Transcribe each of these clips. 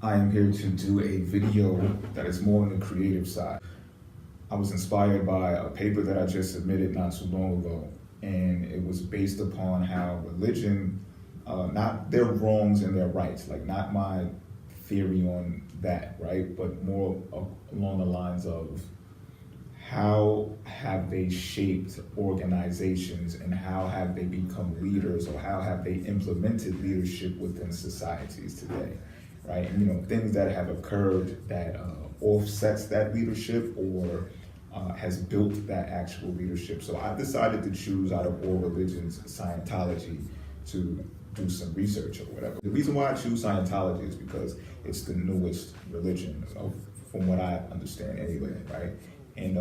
I am here to do a video that is more on the creative side. I was inspired by a paper that I just submitted not too long ago, and it was based upon how religion, not their wrongs and their rights, like not my theory on that, right? But more along the lines of how have they shaped organizations and how have they become leaders or how have they implemented leadership within societies today, right? And things that have occurred that offsets that leadership or has built that actual leadership. So I decided to choose out of all religions Scientology to do some research or whatever. The reason why I choose Scientology is because it's the newest religion, from what I understand anyway, right? And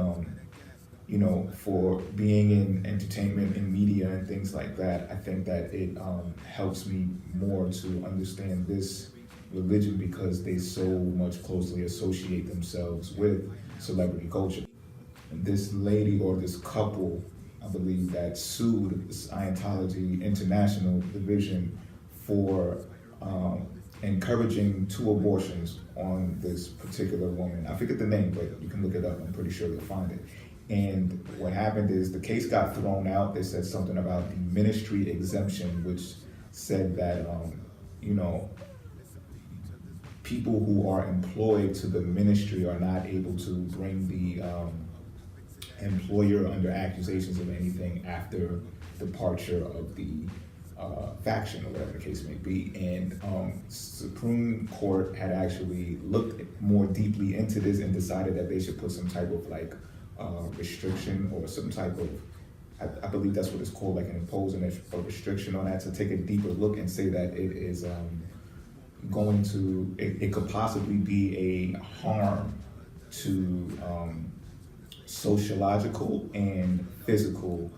for being in entertainment and media and things like that, I think that it helps me more to understand this religion because they so much closely associate themselves with celebrity culture. And this lady or this couple, I believe, that sued the Scientology International Division for encouraging 2 abortions on this particular woman. I forget the name, but you can look it up. I'm pretty sure you'll find it. And what happened is the case got thrown out. They said something about the ministry exemption, which said that, people who are employed to the ministry are not able to bring the employer under accusations of anything after departure of the faction or whatever the case may be. And Supreme Court had actually looked more deeply into this and decided that they should put some type of restriction or some type of, I believe that's what it's called, like imposing a restriction on that, to take a deeper look and say that it is it could possibly be a harm to sociological and physical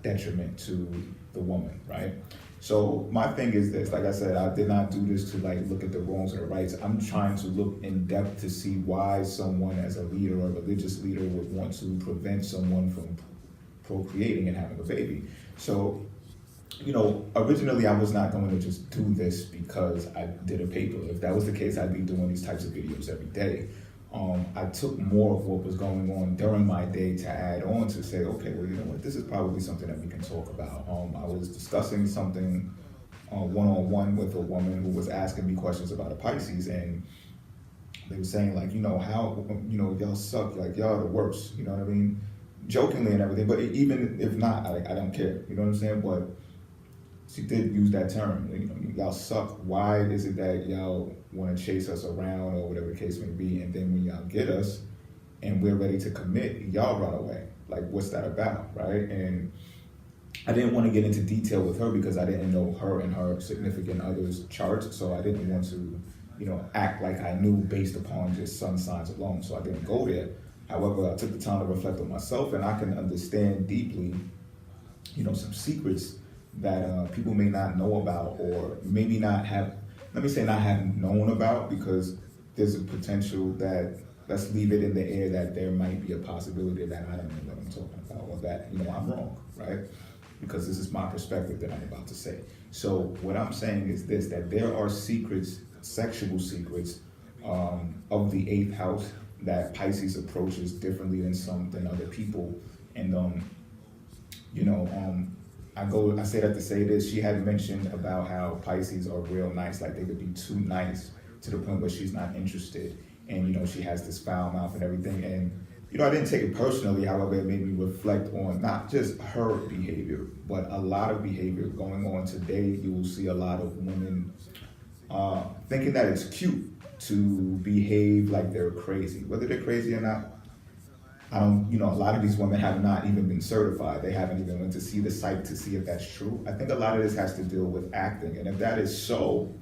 detriment to the woman, right? So my thing is this, like I said, I did not do this to look at the wrongs and the rights. I'm trying to look in depth to see why someone as a leader or a religious leader would want to prevent someone from procreating and having a baby. So, originally I was not going to just do this because I did a paper. If that was the case, I'd be doing these types of videos every day. I took more of what was going on during my day to add on to say, okay, well, you know what, this is probably something that we can talk about. I was discussing something one-on-one with a woman who was asking me questions about a Pisces, and they were saying how, y'all suck, y'all are the worst, you know what I mean? Jokingly and everything, but even if not, I don't care, you know what I'm saying? But she did use that term, y'all suck. Why is it that y'all want to chase us around or whatever the case may be, and then when y'all get us and we're ready to commit, y'all run away? What's that about, right? And I didn't want to get into detail with her because I didn't know her and her significant other's charts, so I didn't want to, act like I knew based upon just sun signs alone, so I didn't go there. However, I took the time to reflect on myself, and I can understand deeply, some secrets that people may not know about, or maybe not have, let me say not have known about, because there's a potential that, let's leave it in the air, that there might be a possibility that I don't know what I'm talking about, or that, I'm wrong, right? Because this is my perspective that I'm about to say. So what I'm saying is this, that there are secrets, sexual secrets, of the 8th house that Pisces approaches differently than other people. And, I say that to say this. She had mentioned about how Pisces are real nice, they could be too nice to the point where she's not interested. And, she has this foul mouth and everything. And, I didn't take it personally. However, it made me reflect on not just her behavior, but a lot of behavior going on today. You will see a lot of women thinking that it's cute to behave like they're crazy. Whether they're crazy or not, I don't, a lot of these women have not even been certified. They haven't even went to see the site to see if that's true. I think a lot of this has to deal with acting. And if that is so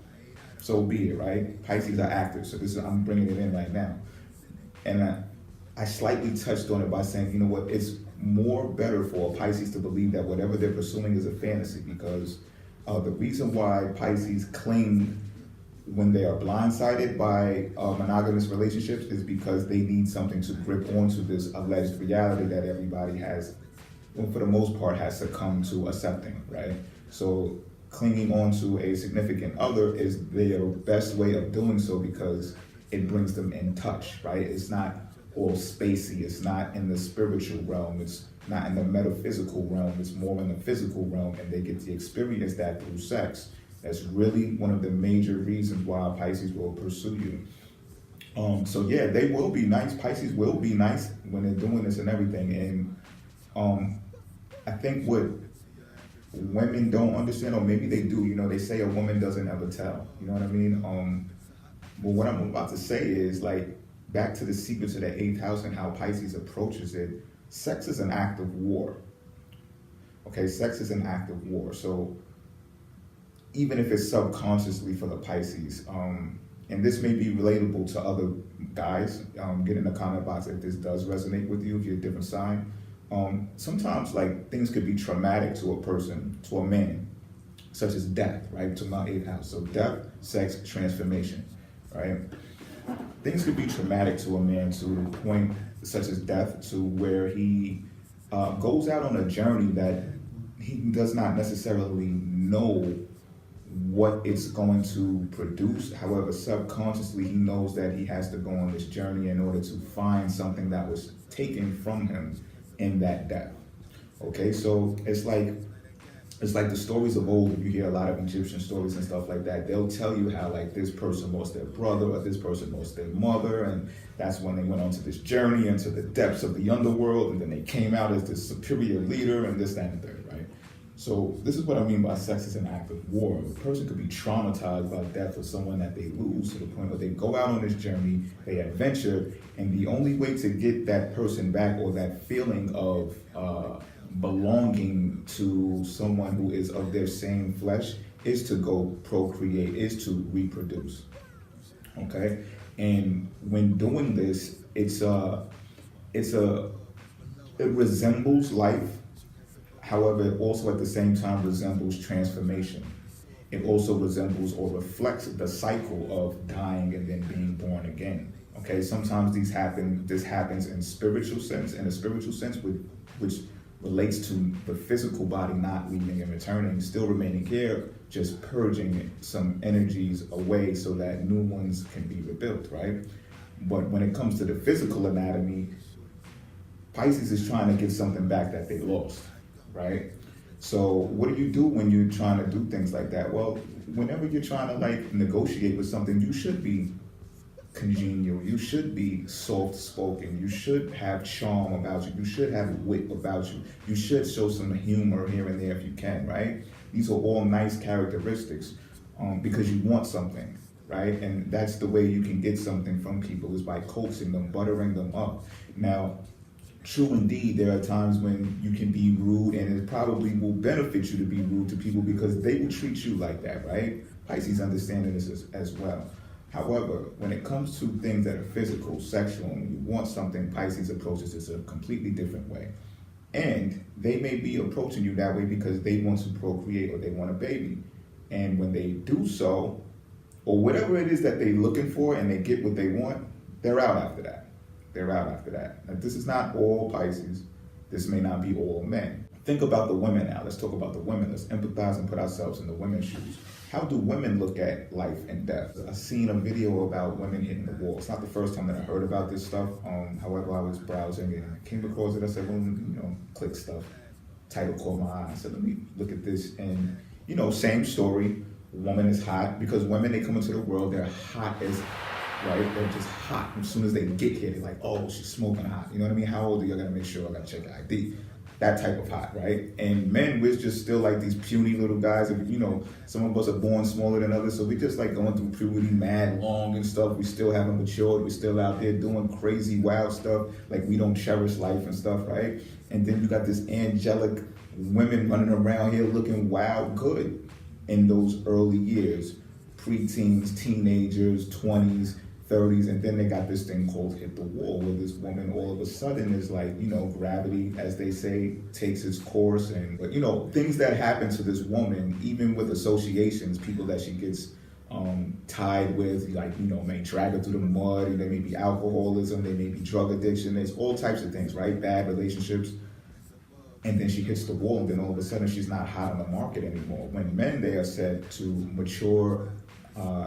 be it, right? Pisces are actors. So I'm bringing it in right now. And I slightly touched on it by saying, it's more better for a Pisces to believe that whatever they're pursuing is a fantasy, because the reason why Pisces cling when they are blindsided by monogamous relationships is because they need something to grip onto this alleged reality that everybody has, well, for the most part, has succumbed to accepting, right? So clinging on to a significant other is their best way of doing so because it brings them in touch, right? It's not all spacey. It's not in the spiritual realm. It's not in the metaphysical realm. It's more in the physical realm, and they get to experience that through sex. That's really one of the major reasons why Pisces will pursue you. So yeah, they will be nice. Pisces will be nice when they're doing this and everything. And I think what women don't understand, or maybe they do, they say a woman doesn't ever tell. You know what I mean? But what I'm about to say is, like, back to the secrets of the eighth house and how Pisces approaches it. Sex is an act of war. Okay, sex is an act of war. So even if it's subconsciously for the Pisces, and this may be relatable to other guys, get in the comment box if this does resonate with you, if you're a different sign. Sometimes, like, things could be traumatic to a person, to a man, such as death, right? To my eighth house. So death, sex, transformation, right? Things could be traumatic to a man to the point such as death, to where he goes out on a journey that he does not necessarily know what it's going to produce. However, subconsciously, he knows that he has to go on this journey in order to find something that was taken from him in that death. Okay, so it's like the stories of old. You hear a lot of Egyptian stories and stuff like that. They'll tell you how, like, this person lost their brother or this person lost their mother, and that's when they went on to this journey into the depths of the underworld, and then they came out as this superior leader and this, that, and the third, right? So this is what I mean by sex is an act of war. A person could be traumatized by death of someone that they lose, to the point where they go out on this journey, they adventure, and the only way to get that person back, or that feeling of belonging to someone who is of their same flesh, is to go procreate, is to reproduce. Okay? And when doing this, it resembles life. However, it also at the same time resembles transformation. It also resembles or reflects the cycle of dying and then being born again. Okay, sometimes this happens in spiritual sense, which relates to the physical body not leaving and returning, still remaining here, just purging some energies away so that new ones can be rebuilt, right? But when it comes to the physical anatomy, Pisces is trying to get something back that they lost. Right? So what do you do when you're trying to do things like that? Well, whenever you're trying to, like, negotiate with something, you should be congenial. You should be soft-spoken. You should have charm about you. You should have wit about you. You should show some humor here and there if you can, right? These are all nice characteristics because you want something, right? And that's the way you can get something from people, is by coaxing them, buttering them up. Now, true indeed, there are times when you can be rude, and it probably will benefit you to be rude to people because they will treat you like that, right? Pisces understanding this as well. However, when it comes to things that are physical, sexual, and you want something, Pisces approaches this a completely different way. And they may be approaching you that way because they want to procreate or they want a baby. And when they do so, or whatever it is that they're looking for and they get what they want, they're out after that. Now, this is not all Pisces. This may not be all men. Think about the women now. Let's talk about the women. Let's empathize and put ourselves in the women's shoes. How do women look at life and death? I've seen a video about women hitting the wall. It's not the first time that I heard about this stuff. However, I was browsing and I came across it. I said, well, click stuff. Title caught my eye. I said, let me look at this. And, same story. Woman is hot, because women, they come into the world, they're hot as, right? They're just hot. As soon as they get here, they're like, oh, she's smoking hot. You know what I mean? How old are you? I gotta make sure I gotta check your ID. That type of hot, right? And men, we're just still like these puny little guys. Some of us are born smaller than others, so we just like going through puberty, mad long and stuff. We still haven't matured. We're still out there doing crazy, wild stuff. Like, we don't cherish life and stuff, right? And then you got this angelic women running around here looking wild good in those early years, preteens, teenagers, 20s, 30s, and then they got this thing called hit the wall, where this woman all of a sudden is like, gravity, as they say, takes its course, and things that happen to this woman, even with associations, people that she gets tied with, may drag her through the mud, there may be alcoholism, there may be drug addiction, there's all types of things, right? Bad relationships. and then she hits the wall, and then all of a sudden she's not hot on the market anymore. When men, they are said to mature.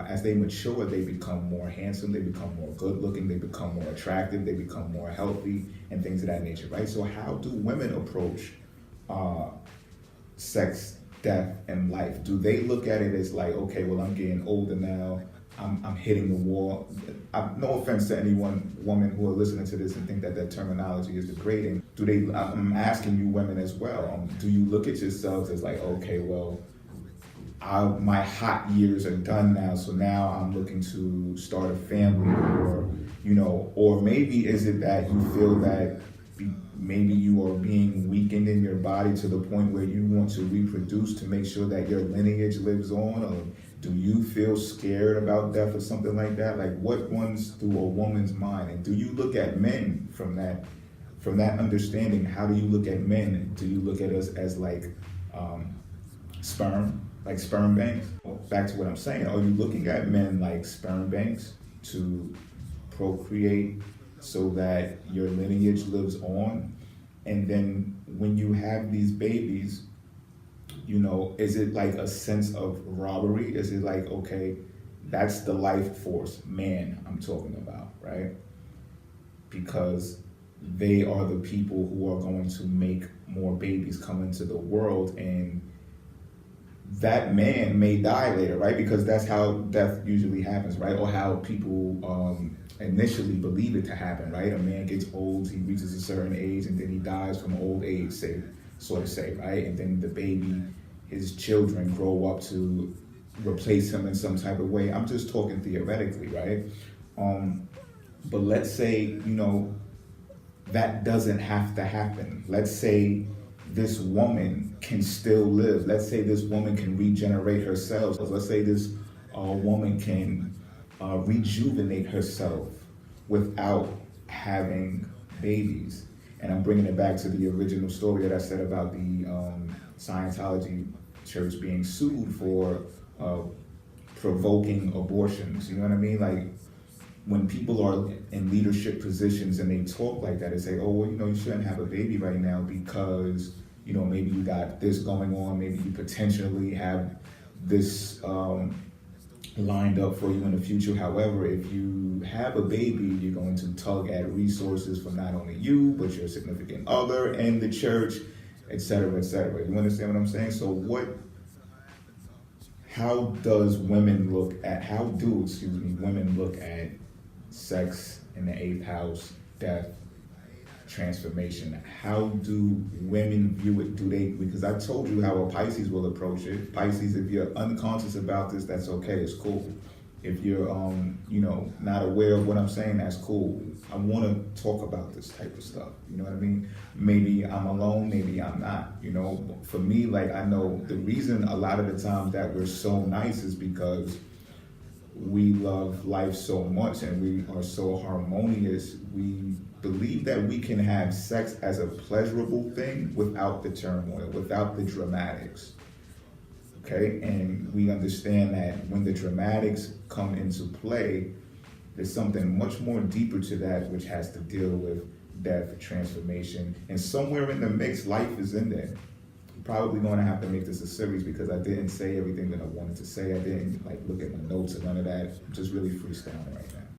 As they mature, they become more handsome, they become more good looking, they become more attractive, they become more healthy, and things of that nature, right? So how do women approach sex, death, and life? Do they look at it as like, okay, well, I'm getting older now, I'm hitting the wall? No offense to anyone, women who are listening to this and think that that terminology is degrading. Do they? I'm asking you, women as well. Do you look at yourselves as like, okay, well, my hot years are done now, so now I'm looking to start a family, or or maybe is it that you feel that maybe you are being weakened in your body to the point where you want to reproduce to make sure that your lineage lives on, or do you feel scared about death or something like that? Like, what runs through a woman's mind? And do you look at men from that understanding? How do you look at men? Do you look at us as like sperm? Like sperm banks? Back to what I'm saying, are you looking at men like sperm banks to procreate so that your lineage lives on? And then when you have these babies, is it like a sense of robbery? Is it like, okay, that's the life force, man, I'm talking about, right? Because they are the people who are going to make more babies come into the world, and that man may die later, right? Because that's how death usually happens, right? Or how people initially believe it to happen, right? A man gets old, he reaches a certain age, and then he dies from old age, sort of say, right? And then the baby, his children grow up to replace him in some type of way. I'm just talking theoretically, right? But let's say, that doesn't have to happen. Let's say this woman can still live. Let's say this woman can regenerate herself. Let's say this woman can rejuvenate herself without having babies. And I'm bringing it back to the original story that I said about the Scientology church being sued for provoking abortions. You know what I mean? Like, when people are in leadership positions and they talk like that and say, oh, well, you shouldn't have a baby right now because, maybe you got this going on, maybe you potentially have this lined up for you in the future. However, if you have a baby, you're going to tug at resources from not only you, but your significant other and the church, et cetera, et cetera. You understand what I'm saying? So how do women look at sex in the 8th house, death, transformation? How do women view it? Because I told you how a Pisces will approach it. Pisces, if you're unconscious about this, that's okay, it's cool. If you're not aware of what I'm saying, that's cool. I want to talk about this type of stuff. You know what I mean? Maybe I'm alone, maybe I'm not. For me, like, I know the reason a lot of the times that we're so nice is because we love life so much and we are so harmonious. We believe that we can have sex as a pleasurable thing without the turmoil, without the dramatics. Okay? And we understand that when the dramatics come into play, there's something much more deeper to that, which has to deal with death, transformation, and somewhere in the mix, life is in there. I'm probably going to have to make this a series because I didn't say everything that I wanted to say. I didn't look at my notes or none of that. I'm just really freestyling right now.